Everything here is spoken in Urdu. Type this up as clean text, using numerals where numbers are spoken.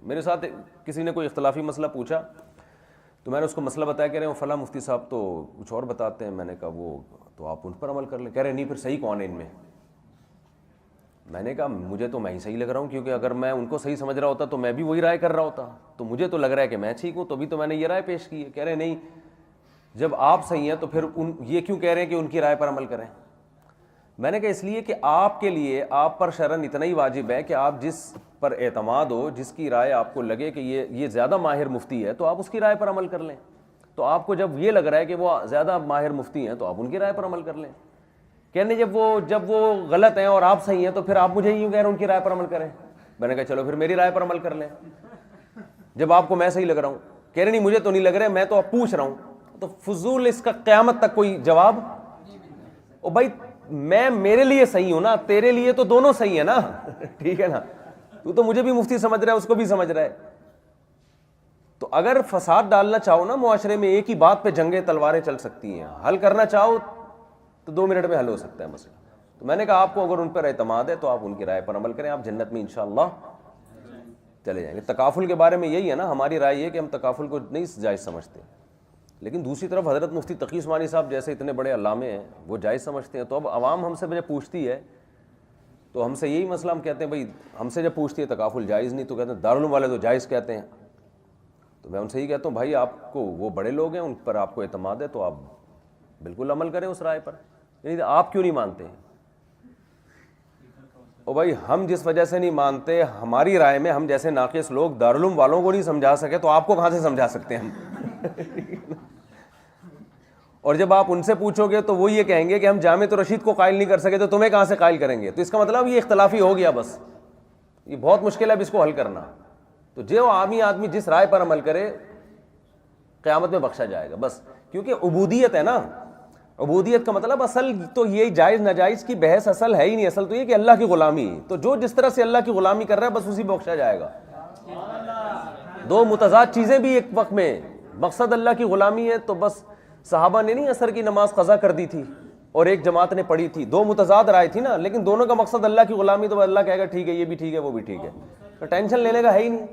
میرے ساتھ کسی نے کوئی اختلافی مسئلہ پوچھا تو میں نے اس کو مسئلہ بتایا، کہہ رہے ہیں فلاں مفتی صاحب تو کچھ اور بتاتے ہیں. میں نے کہا وہ تو آپ ان پر عمل کر لیں. کہہ رہے نہیں پھر صحیح کون ہے ان میں؟ میں نے کہا مجھے تو میں ہی صحیح لگ رہا ہوں، کیونکہ اگر میں ان کو صحیح سمجھ رہا ہوتا تو میں بھی وہی رائے کر رہا ہوتا. تو مجھے تو لگ رہا ہے کہ میں ٹھیک ہوں، تو بھی تو میں نے یہ رائے پیش کی ہے. کہہ رہے نہیں جب آپ صحیح ہیں تو پھر یہ کیوں کہہ رہے ہیں کہ ان کی رائے پر عمل کریں؟ میں نے کہا اس لیے کہ آپ کے لیے آپ پر شرعاً اتنا ہی واجب ہے کہ آپ جس پر اعتماد ہو، جس کی رائے آپ کو لگے کہ یہ زیادہ ماہر مفتی ہے، تو آپ اس کی رائے پر عمل کر لیں. تو آپ کو جب یہ لگ رہا ہے کہ وہ زیادہ ماہر مفتی ہیں تو آپ ان کی رائے پر عمل کر لیں. کہنے جب وہ غلط ہیں اور آپ صحیح ہیں تو پھر آپ مجھے یوں کہہ رہے ہیں ان کی رائے پر عمل کریں. میں نے کہا چلو پھر میری رائے پر عمل کر لیں جب آپ کو میں صحیح لگ رہا ہوں. کہہ رہے نہیں مجھے تو نہیں لگ رہا، میں تو اب پوچھ رہا ہوں. تو فضول اس کا قیامت تک کوئی جواب. او بھائی میں میرے لیے صحیح ہوں نا، تیرے لیے تو دونوں صحیح ہیں نا. ٹھیک ہے نا، تو مجھے بھی مفتی سمجھ رہا ہے، اس کو بھی سمجھ رہا ہے. تو اگر فساد ڈالنا چاہو نا معاشرے میں، ایک ہی بات پہ جنگیں تلواریں چل سکتی ہیں. حل کرنا چاہو تو 2 منٹ میں حل ہو سکتا ہے مسئلہ. تو میں نے کہا آپ کو اگر ان پر اعتماد ہے تو آپ ان کی رائے پر عمل کریں، آپ جنت میں انشاءاللہ چلے جائیں گے. تکافل کے بارے میں یہی ہے نا، ہماری رائے یہ کہ ہم تکافل کو نہیں جائز سمجھتے، لیکن دوسری طرف حضرت مفتی تقی عثمانی صاحب جیسے اتنے بڑے علامے ہیں وہ جائز سمجھتے ہیں. تو اب عوام ہم سے مجھے پوچھتی ہے تو ہم سے یہی مسئلہ ہم کہتے ہیں بھائی ہم سے جب پوچھتی ہے تکافل جائز نہیں، تو کہتے ہیں دارالعلوم والے تو جائز کہتے ہیں. تو میں ان سے یہی کہتا ہوں بھائی آپ کو وہ بڑے لوگ ہیں، ان پر آپ کو اعتماد ہے تو آپ بالکل عمل کریں اس رائے پر. یعنی آپ کیوں نہیں مانتے ہیں؟ او بھائی ہم جس وجہ سے نہیں مانتے، ہماری رائے میں ہم جیسے ناقص لوگ دارالعلوم والوں کو نہیں سمجھا سکے تو آپ کو کہاں سے سمجھا سکتے ہیں ہم؟ اور جب آپ ان سے پوچھو گے تو وہ یہ کہیں گے کہ ہم جامع رشید کو قائل نہیں کر سکے تو تمہیں کہاں سے قائل کریں گے. تو اس کا مطلب یہ اختلافی ہو گیا. بس یہ بہت مشکل ہے اب اس کو حل کرنا. تو جو عامی آدمی جس رائے پر عمل کرے قیامت میں بخشا جائے گا. بس کیونکہ عبودیت ہے نا، عبودیت کا مطلب اصل تو یہ جائز ناجائز کی بحث اصل ہے ہی نہیں. اصل تو یہ کہ اللہ کی غلامی. تو جو جس طرح سے اللہ کی غلامی کر رہا ہے بس اسی پہ بخشا جائے گا. 2 متضاد چیزیں بھی ایک وقت میں، مقصد اللہ کی غلامی ہے. تو بس صحابہ نے نہیں عصر کی نماز قضا کر دی تھی اور ایک جماعت نے پڑھی تھی، 2 متضاد رائے تھی نا، لیکن دونوں کا مقصد اللہ کی غلامی. تو اللہ کہے گا ٹھیک ہے، یہ بھی ٹھیک ہے وہ بھی ٹھیک ہے. تو ٹینشن لینے کا ہے ہی نہیں.